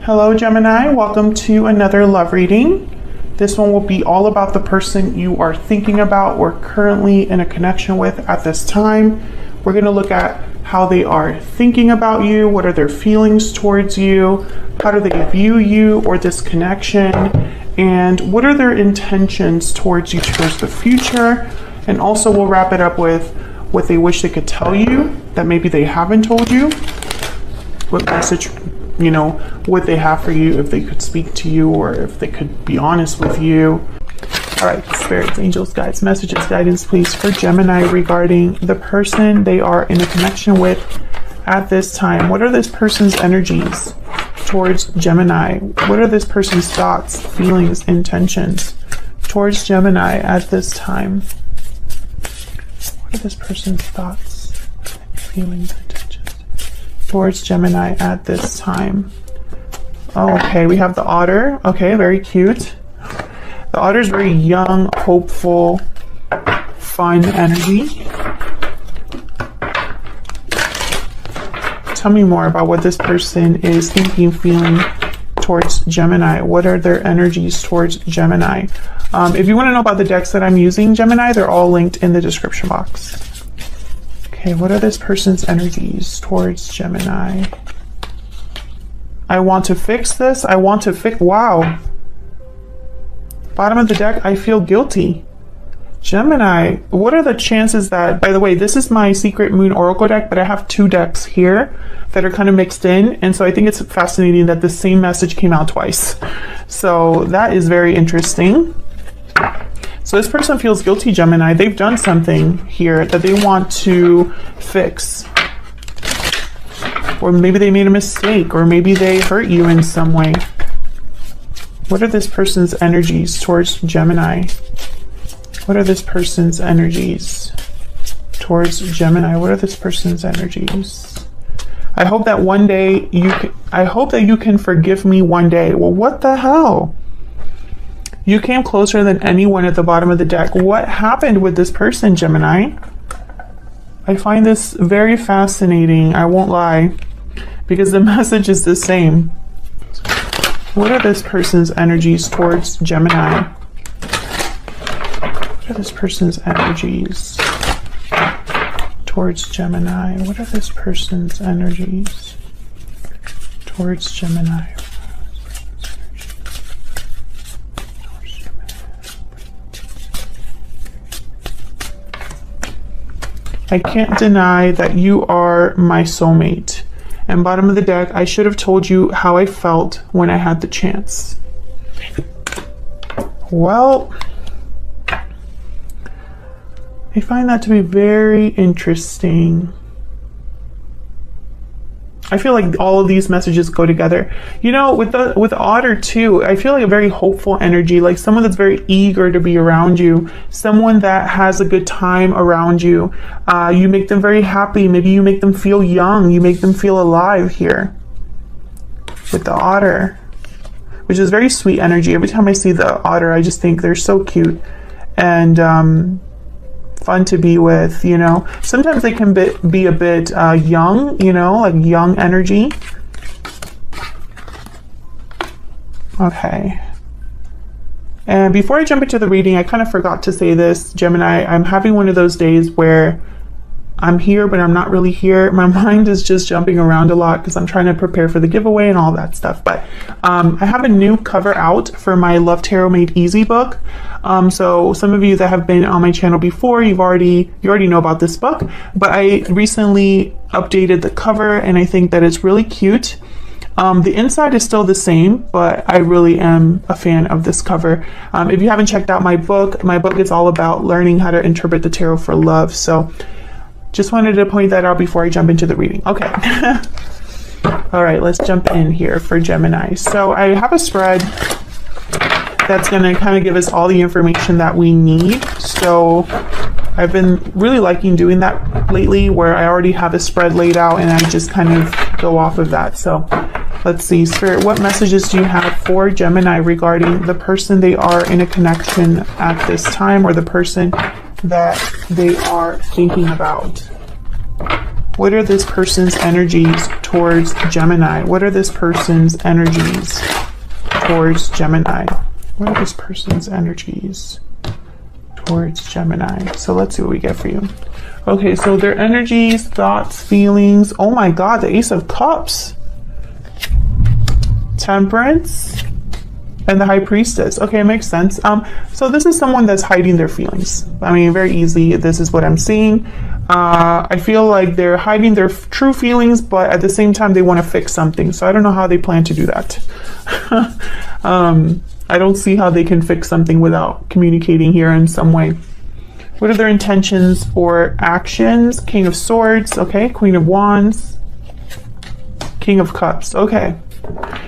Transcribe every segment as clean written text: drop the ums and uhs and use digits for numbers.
Hello Gemini, welcome to another love reading. This one will be all about the person you are thinking about or currently in a connection with at this time. We're going to look at how they are thinking about you, what are their feelings towards you, how do they view you or this connection, and what are their intentions towards you towards the future. And also we'll wrap it up with what they wish they could tell you that maybe they haven't told you, what message, what they have for you, if they could speak to you or if they could be honest with you. All right, spirits, angels, guides, messages, guidance, please, for Gemini regarding the person they are in a connection with at this time. What are this person's energies towards Gemini? What are this person's thoughts, feelings, intentions towards Gemini at this time? What are this person's thoughts, feelings, intentions towards Gemini at this time? Oh, okay, we have the otter. Okay, very cute. The otter is very young, hopeful, fun energy. Tell me more about what this person is thinking, feeling towards Gemini. What are their energies towards Gemini? If you want to know about the decks that I'm using, Gemini, they're all linked in the description box. Okay, what are this person's energies towards Gemini? I want to fix this. I want to fix... Wow. Bottom of the deck, I feel guilty. Gemini, what are the chances that... By the way, this is my Secret Moon Oracle deck, but I have two decks here that are kind of mixed in. And so I think it's fascinating that the same message came out twice. So that is very interesting. So this person feels guilty, Gemini. They've done something here that they want to fix. Or maybe they made a mistake, or maybe they hurt you in some way. What are this person's energies towards Gemini? What are this person's energies towards Gemini? What are this person's energies? I hope that one day I hope that you can forgive me one day. Well, what the hell? You came closer than anyone at the bottom of the deck. What happened with this person, Gemini? I find this very fascinating, I won't lie, because the message is the same. What are this person's energies towards Gemini? What are this person's energies towards Gemini? What are this person's energies towards Gemini? I can't deny that you are my soulmate. And bottom of the deck, I should have told you how I felt when I had the chance. Well, I find that to be very interesting. I feel like all of these messages go together. With Otter too, I feel like a very hopeful energy, like someone that's very eager to be around you, someone that has a good time around you. You make them very happy. Maybe you make them feel young. You make them feel alive here. With the Otter, which is very sweet energy. Every time I see the Otter, I just think they're so cute and fun to be with, Sometimes they can be a bit young, like young energy. Okay. And before I jump into the reading, I kind of forgot to say this, Gemini. I'm having one of those days where I'm here, but I'm not really here. My mind is just jumping around a lot because I'm trying to prepare for the giveaway and all that stuff. But I have a new cover out for my Love Tarot Made Easy book. So some of you that have been on my channel before, you already know about this book. But I recently updated the cover, and I think that it's really cute. The inside is still the same, but I really am a fan of this cover. If you haven't checked out my book is all about learning how to interpret the tarot for love. So just wanted to point that out before I jump into the reading. Okay. All right, let's jump in here for Gemini. So I have a spread that's going to kind of give us all the information that we need. So I've been really liking doing that lately, where I already have a spread laid out and I just kind of go off of that. So let's see, Spirit, what messages do you have for Gemini regarding the person they are in a connection at this time, or the person that they are thinking about? What are this person's energies towards Gemini? What are this person's energies towards Gemini? What are this person's energies towards Gemini? So let's see what we get for you. Okay, so their energies, thoughts, feelings. Oh my God, the Ace of Cups. Temperance. And the High Priestess. Okay, it makes sense. So this is someone that's hiding their feelings. I mean, very easy. This is what I'm seeing. I feel like they're hiding their true feelings, but at the same time, they want to fix something. So I don't know how they plan to do that. I don't see how they can fix something without communicating here in some way. What are their intentions or actions? King of Swords. Okay, Queen of Wands. King of Cups. Okay.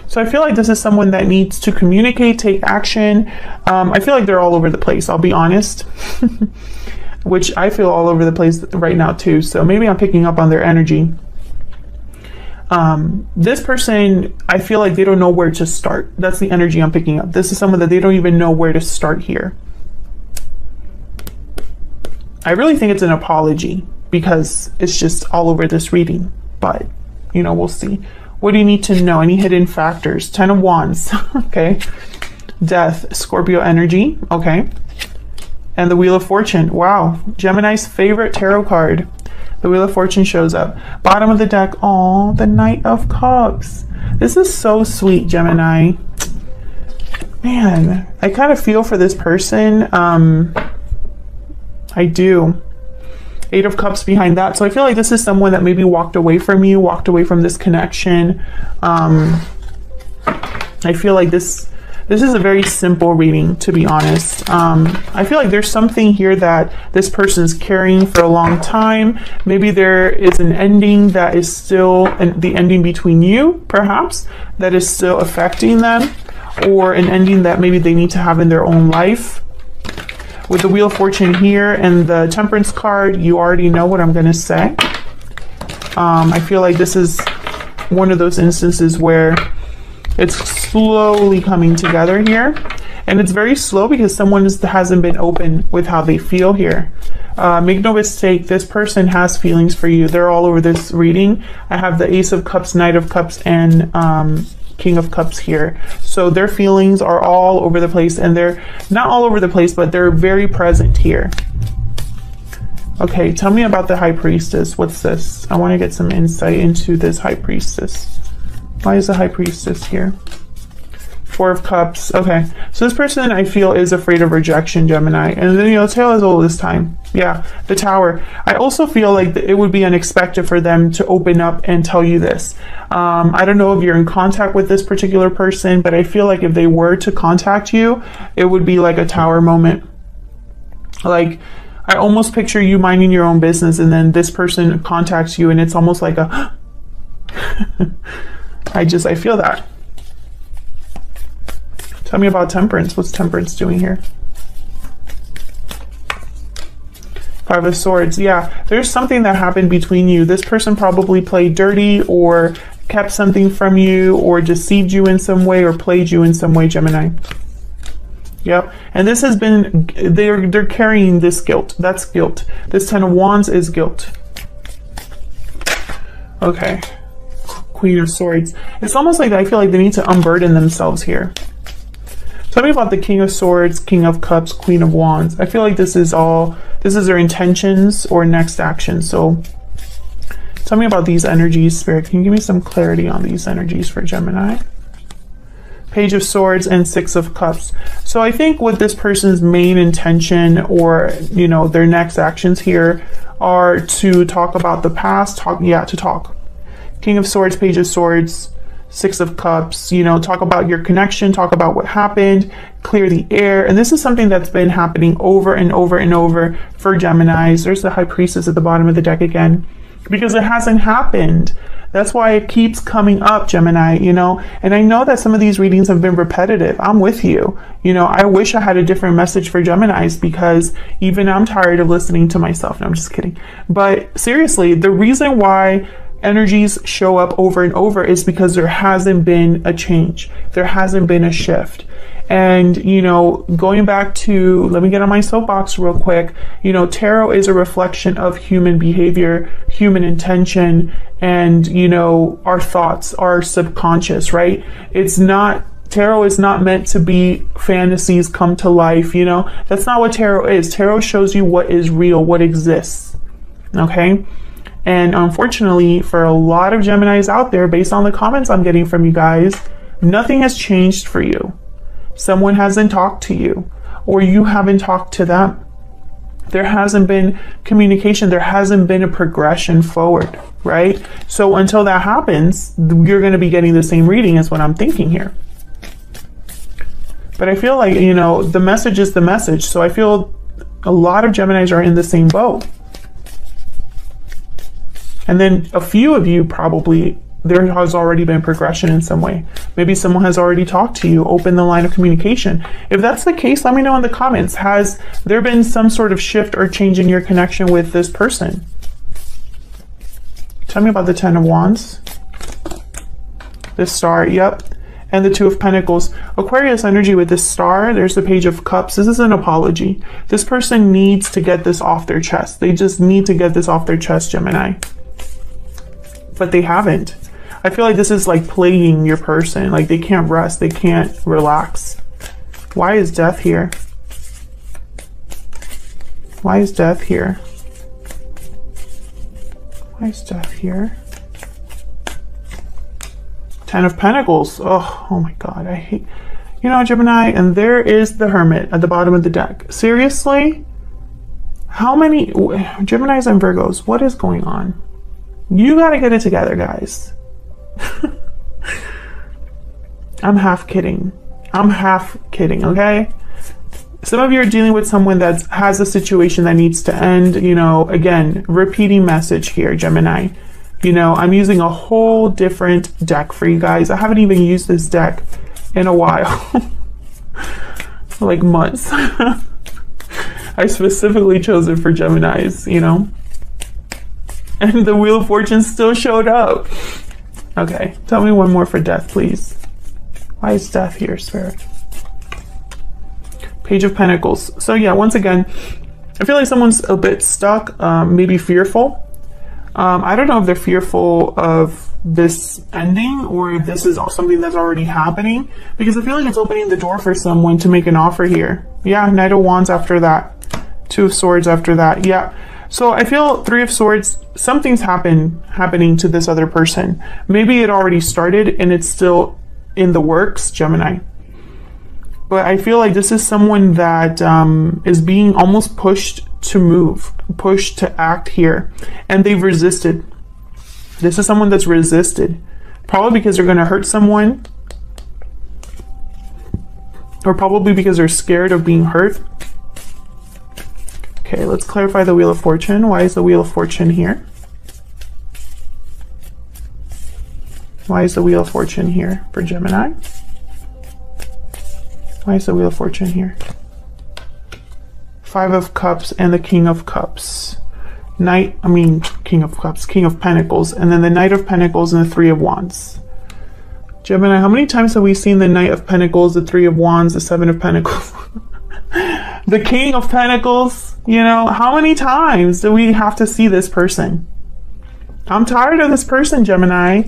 So I feel like this is someone that needs to communicate, take action. I feel like they're all over the place, I'll be honest. Which I feel all over the place right now too. So maybe I'm picking up on their energy. This person, I feel like they don't know where to start. That's the energy I'm picking up. This is someone that they don't even know where to start here. I really think it's an apology because it's just all over this reading. But, you know, we'll see. What do you need to know? Any hidden factors? 10 of Wands. Okay. Death. Scorpio energy. Okay. And the Wheel of Fortune. Wow. Gemini's favorite tarot card. The Wheel of Fortune shows up. Bottom of the deck. Oh, the Knight of Cups. This is so sweet, Gemini. Man, I kind of feel for this person. I do. 8 of Cups behind that. So I feel like this is someone that maybe walked away from you, walked away from this connection. I feel like this is a very simple reading, to be honest. I feel like there's something here that this person's carrying for a long time. Maybe there is an ending that is still the ending between you, perhaps, that is still affecting them, or an ending that maybe they need to have in their own life. With the Wheel of Fortune here and the Temperance card, you already know what I'm going to say. I feel like this is one of those instances where it's slowly coming together here. And it's very slow because someone hasn't been open with how they feel here. Make no mistake, this person has feelings for you. They're all over this reading. I have the Ace of Cups, Knight of Cups, and King of Cups here. So their feelings are all over the place, and they're not all over the place, but they're very present here. Okay, tell me about the High Priestess. What's this? I want to get some insight into this High Priestess. Why is the High Priestess here? 4 of Cups. Okay, so this person I feel is afraid of rejection, Gemini. And then, you know, tale as old as time. Yeah, the Tower. I also feel like it would be unexpected for them to open up and tell you this. I don't know if you're in contact with this particular person, but I feel like if they were to contact you, it would be like a Tower moment. Like, I almost picture you minding your own business and then this person contacts you and it's almost like a I feel that. Tell me about Temperance. What's Temperance doing here? 5 of Swords. Yeah, there's something that happened between you. This person probably played dirty or kept something from you or deceived you in some way or played you in some way, Gemini. Yep. And this has been, they're carrying this guilt. That's guilt. This 10 of Wands is guilt. Okay. Queen of Swords. It's almost like I feel like they need to unburden themselves here. Tell me about the King of Swords, King of Cups, Queen of Wands. I feel like this is their intentions or next action. So tell me about these energies, Spirit. Can you give me some clarity on these energies for Gemini? Page of Swords and 6 of Cups. So I think what this person's main intention or, you know, their next actions here are to talk about the past, to talk. King of Swords, Page of Swords, 6 of Cups, you know, talk about your connection, talk about what happened, clear the air. And this is something that's been happening over and over and over for Geminis. There's the High Priestess at the bottom of the deck again, because it hasn't happened. That's why it keeps coming up, Gemini, you know, and I know that some of these readings have been repetitive. I'm with you. You know, I wish I had a different message for Geminis because even I'm tired of listening to myself. No, I'm just kidding. But seriously, the reason why energies show up over and over is because there hasn't been a change. There hasn't been a shift. And, you know, going back to, let me get on my soapbox real quick. You know, tarot is a reflection of human behavior, human intention, and, you know, our thoughts, our subconscious, right? Tarot is not meant to be fantasies come to life, you know? That's not what tarot is. Tarot shows you what is real, what exists, okay? And unfortunately, for a lot of Geminis out there, based on the comments I'm getting from you guys, nothing has changed for you. Someone hasn't talked to you, or you haven't talked to them. There hasn't been communication. There hasn't been a progression forward, right? So until that happens, you're going to be getting the same reading as what I'm thinking here. But I feel like, you know, the message is the message. So I feel a lot of Geminis are in the same boat. And then a few of you probably, there has already been progression in some way. Maybe someone has already talked to you, opened the line of communication. If that's the case, let me know in the comments. Has there been some sort of shift or change in your connection with this person? Tell me about the Ten of Wands. This star, yep. And the Two of Pentacles. Aquarius energy with this star, there's the Page of Cups. This is an apology. This person needs to get this off their chest. They just need to get this off their chest, Gemini. But they haven't. I feel like this is like plaguing your person. Like they can't rest. They can't relax. Why is Death here? Why is Death here? Why is Death here? Ten of Pentacles. Oh my God. I hate, you know, Gemini. And there is the Hermit at the bottom of the deck. Seriously? How many Geminis and Virgos? What is going on? You got to get it together, guys. I'm half kidding. I'm half kidding, okay? Some of you are dealing with someone that has a situation that needs to end. You know, again, repeating message here, Gemini. You know, I'm using a whole different deck for you guys. I haven't even used this deck in a while. Like months. I specifically chose it for Geminis, you know? And the Wheel of Fortune still showed up. Okay, tell me one more for Death, please. Why is Death here, Spirit? Page of Pentacles. So yeah, once again, I feel like someone's a bit stuck, maybe fearful. I don't know if they're fearful of this ending or if this is something that's already happening, because I feel like it's opening the door for someone to make an offer here. Yeah, Knight of Wands after that. Two of Swords after that. Yeah. So I feel Three of Swords, something's happening to this other person. Maybe it already started and it's still in the works, Gemini. But I feel like this is someone that is being almost pushed to move, pushed to act here. And they've resisted. This is someone that's resisted. Probably because they're going to hurt someone. Or probably because they're scared of being hurt. Okay, let's clarify the Wheel of Fortune. Why is the Wheel of Fortune here? Why is the Wheel of Fortune here for Gemini? Why is the Wheel of Fortune here? Five of Cups and the King of Cups. King of Cups, King of Pentacles, and then the Knight of Pentacles and the Three of Wands. Gemini, how many times have we seen the Knight of Pentacles, the Three of Wands, the Seven of Pentacles? The King of Pentacles, you know, how many times do we have to see this person? I'm tired of this person, Gemini.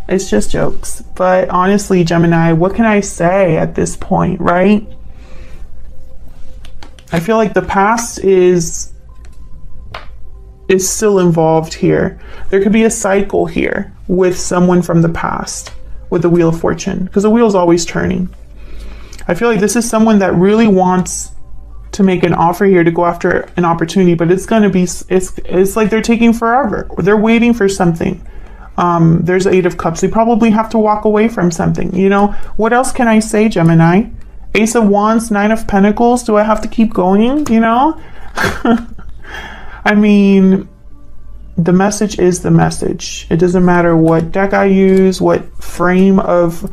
It's just jokes. But honestly, Gemini, what can I say at this point, right? I feel like the past is still involved here. There could be a cycle here with someone from the past with the Wheel of Fortune, because the wheel is always turning. I feel like this is someone that really wants to make an offer here, to go after an opportunity, but it's going to be, it's like they're taking forever. They're waiting for something. There's Eight of Cups. They probably have to walk away from something. You know, what else can I say, Gemini? Ace of Wands, Nine of Pentacles. Do I have to keep going? You know? I mean, the message is the message. It doesn't matter what deck I use, what frame of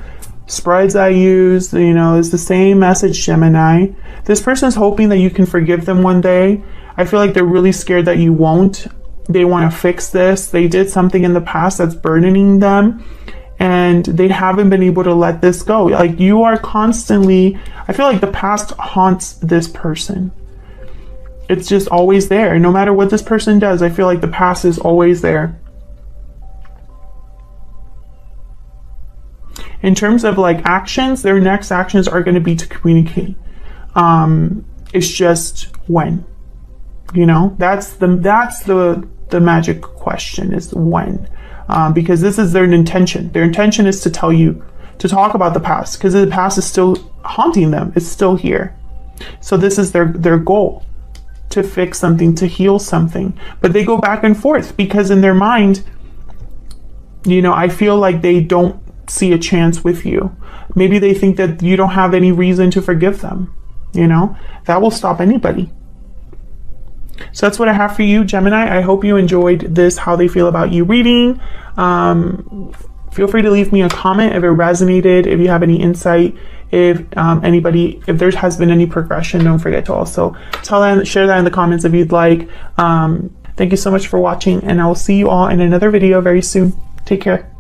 spreads I use, you know, it's the same message, Gemini. This person's hoping that you can forgive them one day. I feel like they're really scared that you won't. They want to fix this. They did something in the past that's burdening them. and they haven't been able to let this go. Like, you are constantly, I feel like the past haunts this person. It's just always there. No matter what this person does, I feel like the past is always there. In terms of like actions, their next actions are going to be to communicate. It's just when, you know, that's the magic question, is when. Because this is their intention. Their intention is to tell you, to talk about the past, because the past is still haunting them. It's still here. So this is their goal, to fix something, to heal something. But they go back and forth because in their mind, you know, I feel like they don't see a chance with you. Maybe they think that you don't have any reason to forgive them. You know, that will stop anybody. So that's what I have for you, Gemini. I hope you enjoyed this How They Feel About You reading. Feel free to leave me a comment if it resonated, if you have any insight, if there has been any progression. Don't forget to also share that in the comments if you'd like. Thank you so much for watching, and I will see you all in another video very soon. Take care.